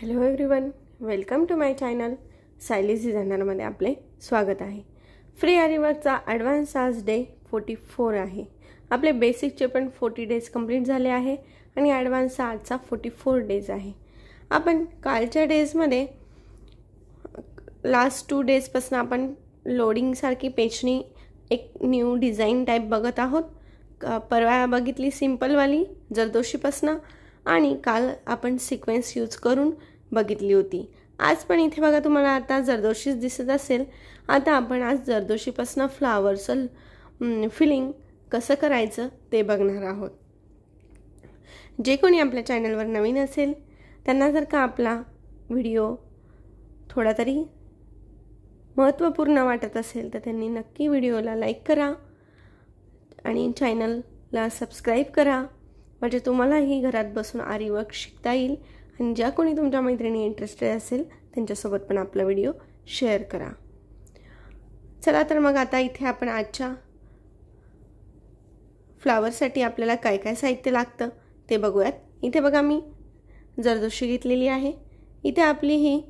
Hello everyone, welcome to my channel. Sayali's डिझायनरमध्ये आपले स्वागत आहे. फ्री आरीवर्कचा ॲडव्हान्स आज डे 44 आहे. आपले बेसिकचे पण 40 डेज कंप्लीट झाले आहे आणि ॲडव्हान्सचा आजचा 44 डेज आहे. आपण कालच्या डेजमध्ये लास्ट 2 डेजपासून आपण लोडिंगसारखी पेचणी एक न्यू डिझाईन टाईप बघत आहोत. परवा बघितली सिंपलवाली जरदोशीपासून आणि काल आपण सिक्वेन्स यूज करून बघितली होती. आज पण इथे बघा तुम्हाला आता जरदोशीच दिसत असेल. आता आपण आज जरदोशीपासून फ्लावरचं फिलिंग कसं करायचं ते बघणार आहोत. जे कोणी आपल्या चॅनलवर नवीन असेल त्यांना जर का आपला व्हिडिओ थोडा तरी महत्त्वपूर्ण वाटत असेल तर त्यांनी नक्की व्हिडिओला लाईक करा आणि चॅनलला सबस्क्राईब करा. म्हणजे तुम्हालाही घरात बसून आरी वर्क शिकता येईल आणि ज्या कोणी तुमच्या मैत्रिणी इंटरेस्टेड असेल त्यांच्यासोबत पण आपला व्हिडिओ शेअर करा. चला तर मग आता इथे आपण आजच्या फ्लावरसाठी आपल्याला काय काय साहित्य लागतं ते बघूयात. इथे बघा मी जरदोशी घेतलेली आहे. इथे आपली ही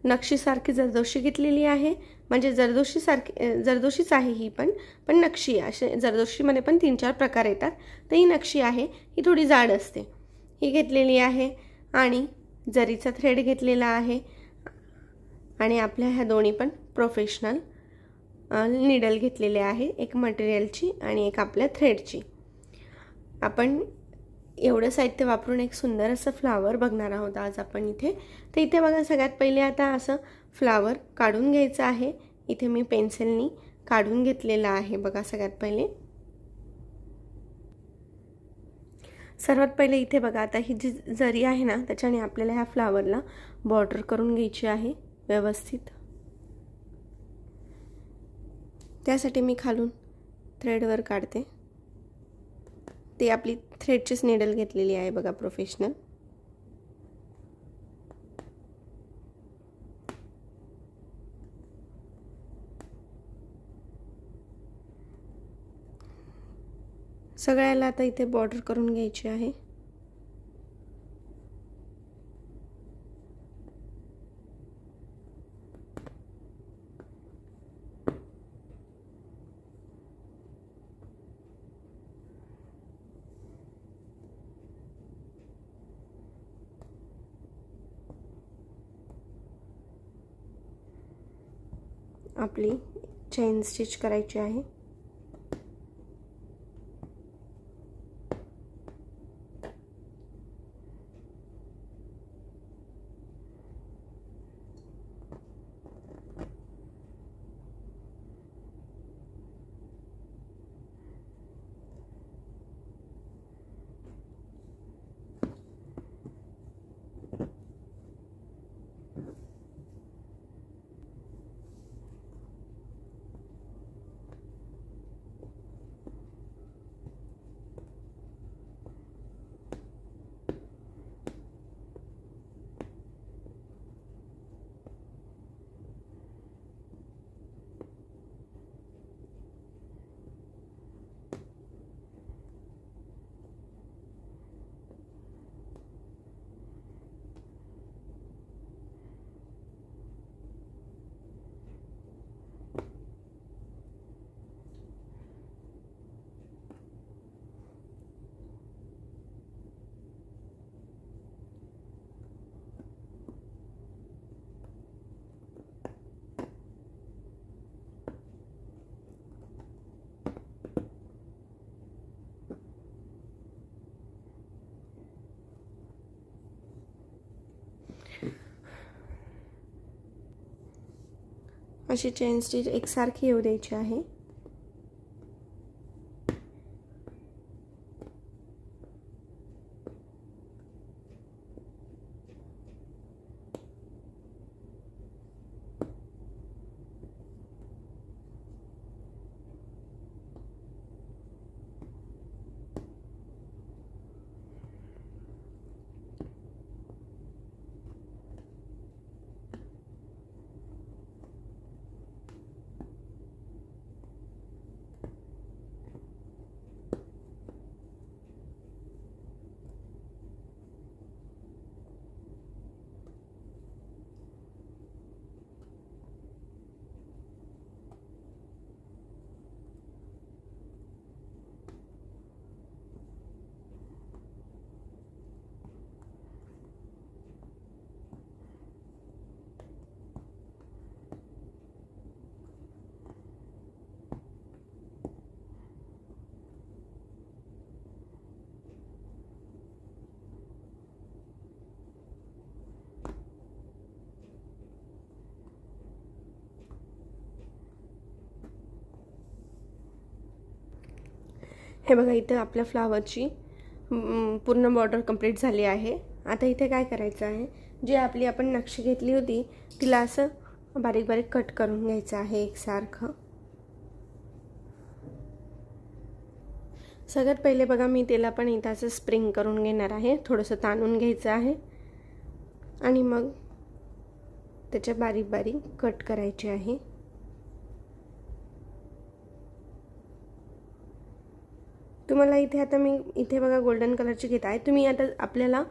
नक्षीसारखी जरदोशी घेतलेली आहे. म्हणजे जरदोशीच आहे ही पण नक्षी. असे जरदोशीमध्ये पण 3-4 प्रकार येतात. तर ही नक्षी आहे, ही थोडी जाड असते, ही घेतलेली आहे. आणि जरीचा थ्रेड घेतलेला आहे. आणि आपल्या ह्या दोन्ही पण प्रोफेशनल निडल घेतलेले आहे, एक मटेरियलची आणि एक आपल्या थ्रेडची. आपण एवढं साहित्य वापरून एक सुंदर असं फ्लावर बघणार आहोत आज आपण इथे. तर इथे बघा सगळ्यात पहिले आता असं फ्लावर काढून घ्यायचं आहे. इथे मी पेन्सिलनी काढून घेतलेला आहे. बघा सगळ्यात पहिले सर्वात पहिले इथे बघा आता ही जी जरी आहे ना त्याच्याने आपल्याला ह्या फ्लावरला बॉर्डर करून घ्यायची आहे व्यवस्थित. त्यासाठी मी खालून थ्रेडवर काढते. ते आपली थ्रेडचीच निडल घेतलेली आहे बघा प्रोफेशनल. सगळ्याला आता इथे बॉर्डर करून घ्यायची आहे. आपली चेन स्टिच करायची आहे. अशी चेन स्टिच एकसारखी येऊ द्यायची आहे. हे बघा इथे आपल्या फ्लावरची पूर्ण बॉर्डर कंप्लीट झाली आहे। आता इथे काय करायचं आहे, जी आपली आपण नक्षी घेतली होती तिला असं बारीक बारीक कट करून घ्यायचं आहे एकसारखं। सगळ्यात पहिले बघा मी त्याला पण इथं असं स्प्रिंग करून घेणार आहे, थोडंसं ताणून घ्यायचं आहे आणि मग त्याचे बारीक बारीक कट करायचे आहे। तुम्हाला इथे आता मी इथे बघा गोल्डन कलरची घेत आहे। तुम्ही आता आपल्याला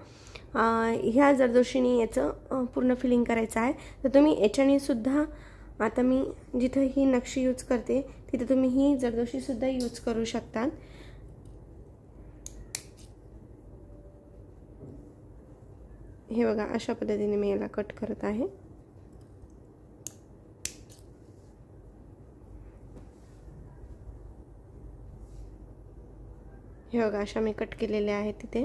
ह्या जरदोशीने याचं पूर्ण फिलिंग करायचं आहे, तर तुम्ही याच्याने सुद्धा आता मी जिथे ही नक्षी यूज करते तिथे तुम्ही ही जरदोशी सुद्धा यूज करू शकता। हे बघा अशा पद्धतीने मी याला कट करत आहे। हे बघा अशा मी कट केलेले आहेत तिथे।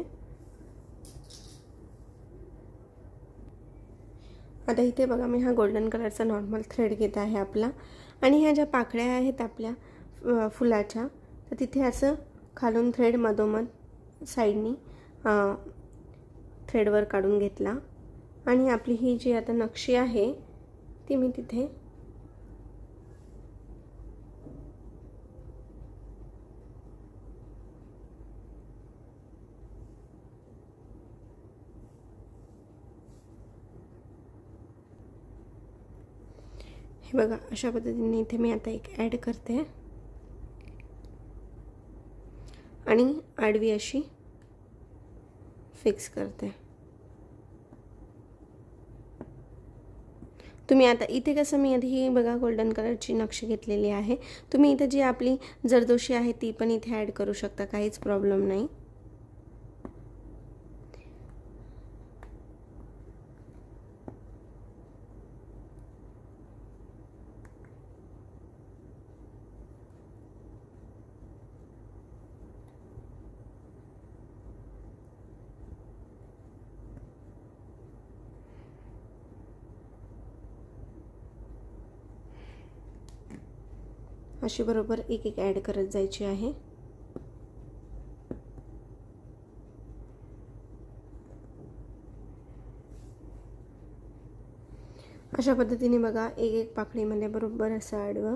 आता इथे बघा मी हा गोल्डन कलरचा नॉर्मल थ्रेड घेत आहे आपला, आणि ह्या ज्या पाकळ्या आहेत आपल्या फुलाच्या, तर तिथे असं खालून थ्रेड मधोमध साईडनी थ्रेडवर काढून घेतला आणि आपली ही जी आता नक्षी आहे ती मी तिथे हे बघा अशा पद्धतीने इथे मी आता एक ॲड करते आणि आडवी अशी फिक्स करते। तुम्ही आता इथे कसं मी आधी बघा गोल्डन कलरची नक्षी घेतलेली आहे, तुम्ही इथे जी आपली जरदोशी आहे ती पण इथे ॲड करू शकता, काहीच प्रॉब्लेम नाही। अशी बरोबर एक एक ॲड करत जायची आहे। अशा पद्धतीने बघा एक एक पाकळीमध्ये बरोबर असं आडवं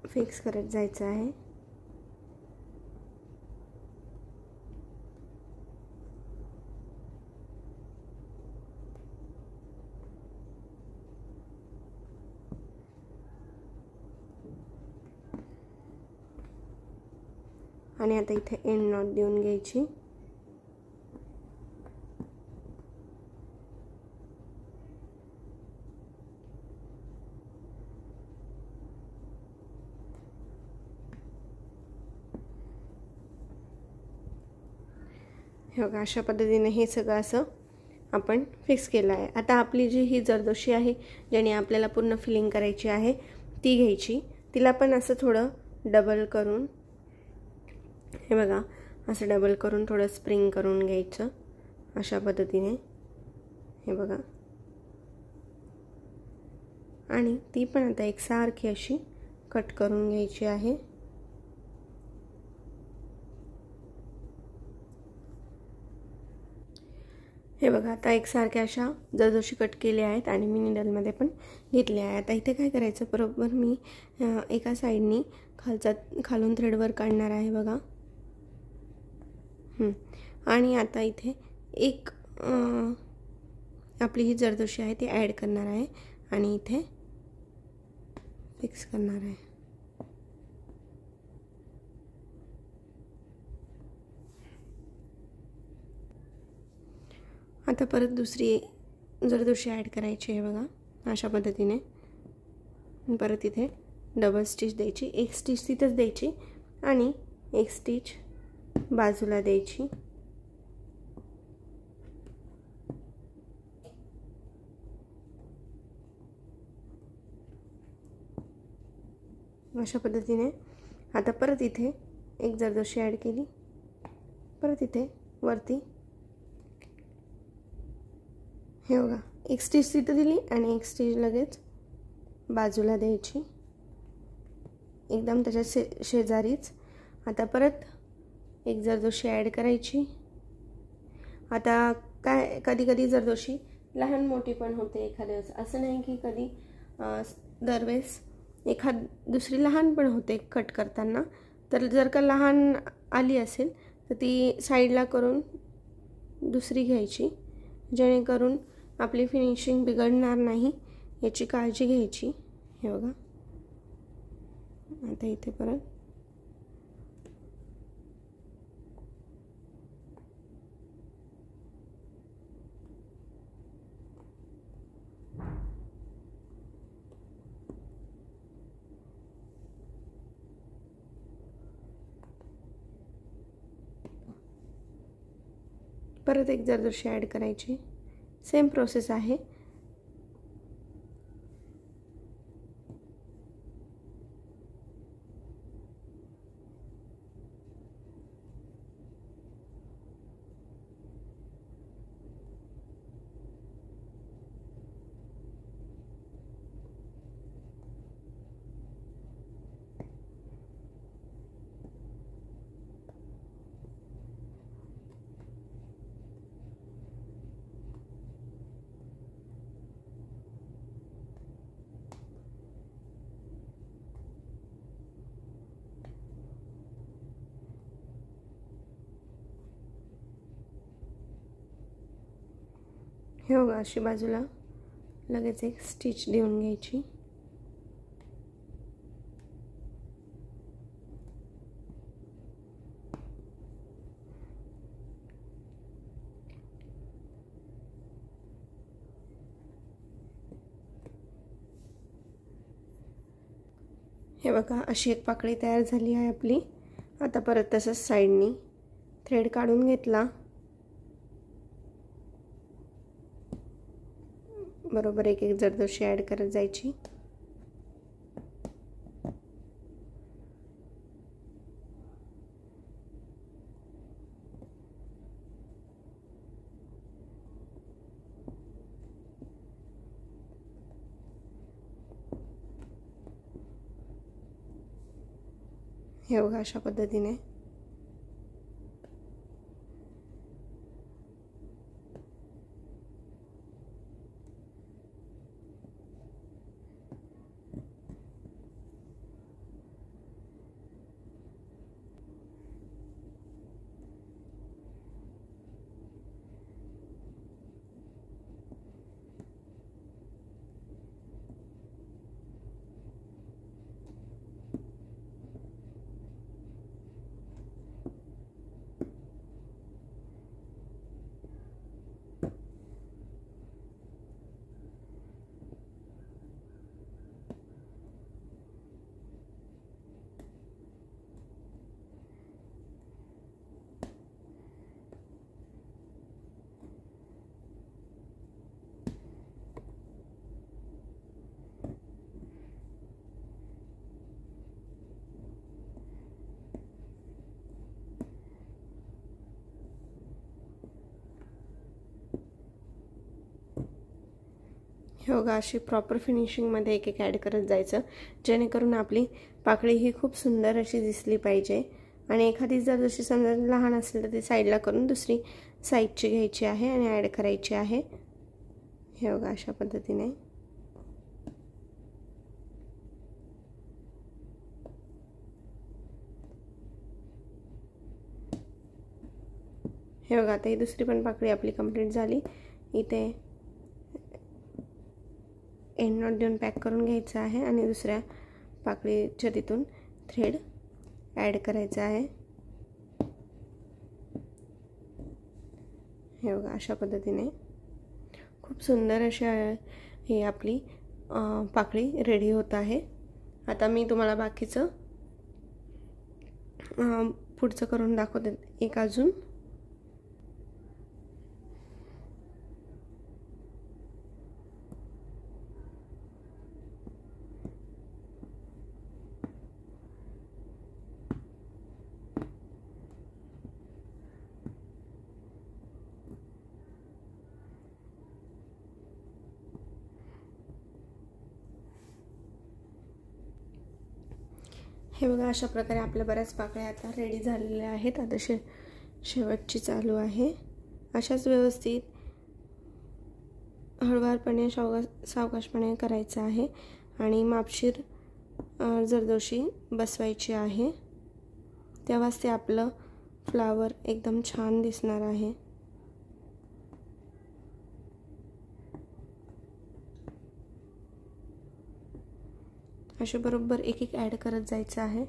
फिक्स करत जायचं आहे। आणि आता इथे एंड नॉट देऊन घ्यायची। हे बघा अशा पद्धतीने हे सगळं असं आपण फिक्स केलं आहे। आता आपली जी ही जरदोशी आहे ज्याने आपल्याला पूर्ण फिलिंग करायची आहे ती घ्यायची, तिला पण असं थोडं डबल करून, हे बघा असं डबल करून थोडं स्प्रिंग करून घ्यायचं अशा पद्धतीने। हे बघा आणि ती पण आता एकसारखी अशी कट करून घ्यायची आहे। हे बघा आता एकसारख्या अशा जरदोशी कट केल्या आहेत आणि मी निडलमध्ये पण घेतले आहे। आता इथे काय करायचं, बरोबर मी एका साईडनी खालून थ्रेडवर काढणार आहे बघा। आणि आता इथे एक आपली ही जरदोशी आहे ती ॲड करणार आहे आणि इथे फिक्स करणार आहे। आता परत दुसरी जरदोशी ॲड करायची आहे बघा अशा पद्धतीने। परत इथे डबल स्टिच द्यायची, एक स्टिच तिथेच द्यायची आणि एक स्टिच बाजूला द्यायची। अशा पद्धतीने आता परत इथे एक जरदोशी ॲड केली, परत इथे वरती हे बघा एक स्टिच तिथे दिली आणि एक स्टिच लगेच बाजूला द्यायची, एकदम त्याच्या शेजारीच. आता परत एक जरदोशी ॲड करायची. आता काय कधी कधी जरदोशी लहान मोठी पण होते एखाद्या वेळेस, असं नाही की कधी दरवेळेस दुसरी लहान पण होते कट करताना. तर जर का लहान आली असेल तर ती साईडला करून दुसरी घ्यायची, जेणेकरून आपली फिनिशिंग बिघडणार नाही याची काळजी घ्यायची. हे बघा, आता इथे परत एक जरदोशी ॲड करायची. सेम प्रोसेस आहे. हे बघा, अशी बाजूला लगेच एक स्टिच देऊन घ्यायची. हे बघा, अशी एक पाकळी तयार झाली आहे आपली. आता परत तसंच साईडनी थ्रेड काढून घेतला. बरोबर एक जरदोशी ॲड करत जायची. हे बघा, अशा पद्धतीने हे बघा, अशी प्रॉपर फिनिशिंगमध्ये एक ॲड करत जायचं, जेणेकरून आपली पाकळी ही खूप सुंदर अशी दिसली पाहिजे. आणि एखादी जर जशी समजा लहान असेल तर ती साईडला करून दुसरी साईडची घ्यायची आहे आणि ॲड करायची आहे. हे बघा, अशा पद्धतीने हे बघा, आता ही दुसरी पण पाकळी आपली कंप्लीट झाली. इथे एंड नॉट देऊन पॅक करून घ्यायचं आहे आणि दुसऱ्या पाकळीच्या तिथून थ्रेड ॲड करायचा आहे. हे बघा, अशा पद्धतीने खूप सुंदर अशी ही आपली पाकळी रेडी होत आहे. आता मी तुम्हाला बाकीचं पुढचं करून दाखवते. एक अजून हे बघा, अशा प्रकारे आपल्या बऱ्याच पाकळ्या आता रेडी झालेल्या आहेत. आता शेवटची चालू आहे. अशाच व्यवस्थित हळूवारपणे सावकाशपणे करायचं आहे आणि मापशीर जरदोशी बसवायची आहे. तेव्हाच ते आपलं फ्लावर एकदम छान दिसणार आहे. असे बरोबर एक एक ॲड करत जायचं आहे.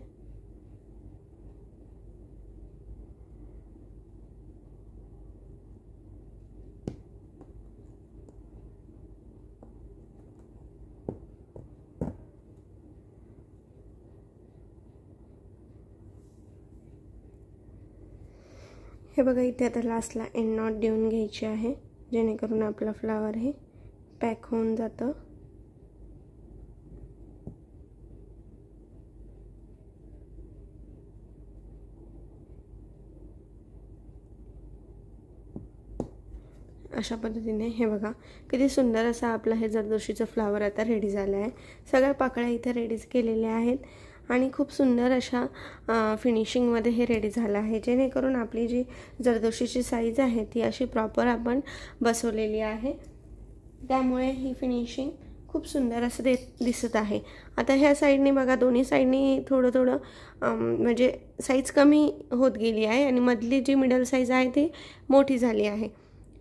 हे बघा, इथे आता लास्टला एंड नॉट देऊन घ्यायची आहे, जेणेकरून आपलं फ्लावर हे पॅक होऊन जातं. अशा पद्धतीने हे बघा, किती सुंदर असा आपलं हे जरदोशीचं फ्लावर आता रेडी झालं आहे. सगळ्या पाकळ्या इथे रेडी केलेल्या आहेत आणि खूप सुंदर अशा फिनिशिंगमध्ये हे रेडी झालं आहे, जेणेकरून आपली जी जरदोशीची साईज आहे ती अशी प्रॉपर आपण बसवलेली आहे. त्यामुळे ही फिनिशिंग खूप सुंदर असं दिसत आहे. आता ह्या साईडने बघा, दोन्ही साईडनी थोडं थोडं म्हणजे साईज कमी होत गेली आहे आणि मधली जी मिडल साईज आहे ती मोठी झाली आहे,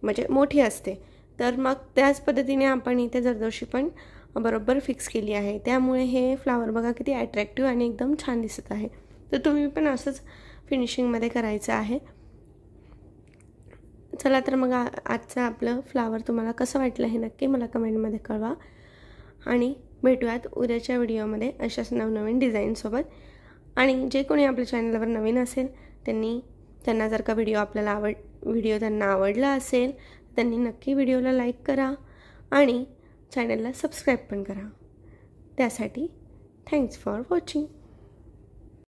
म्हणजे मोठी असते. तर मग त्याच पद्धतीने आपण इथे जरदोशी पण बरोबर फिक्स केली आहे. त्यामुळे हे फ्लावर बघा किती अट्रॅक्टिव्ह आणि एकदम छान दिसत आहे. तर तुम्ही पण असंच फिनिशिंगमध्ये करायचं आहे. चला तर मग आजचं आपलं फ्लावर तुम्हाला कसं वाटलं हे नक्की मला कमेंटमध्ये कळवा आणि भेटूयात उद्याच्या व्हिडिओमध्ये अशाच नवनवीन डिझाईनसोबत. आणि जे कोणी आपल्या चॅनलवर नवीन असेल त्यांना जर का व्हिडिओ त्यांना आवडला असेल त्यांनी नक्की व्हिडिओला लाईक करा आणि चॅनलला सबस्क्राईब पण करा. त्यासाठी थँक्स फॉर वॉचिंग.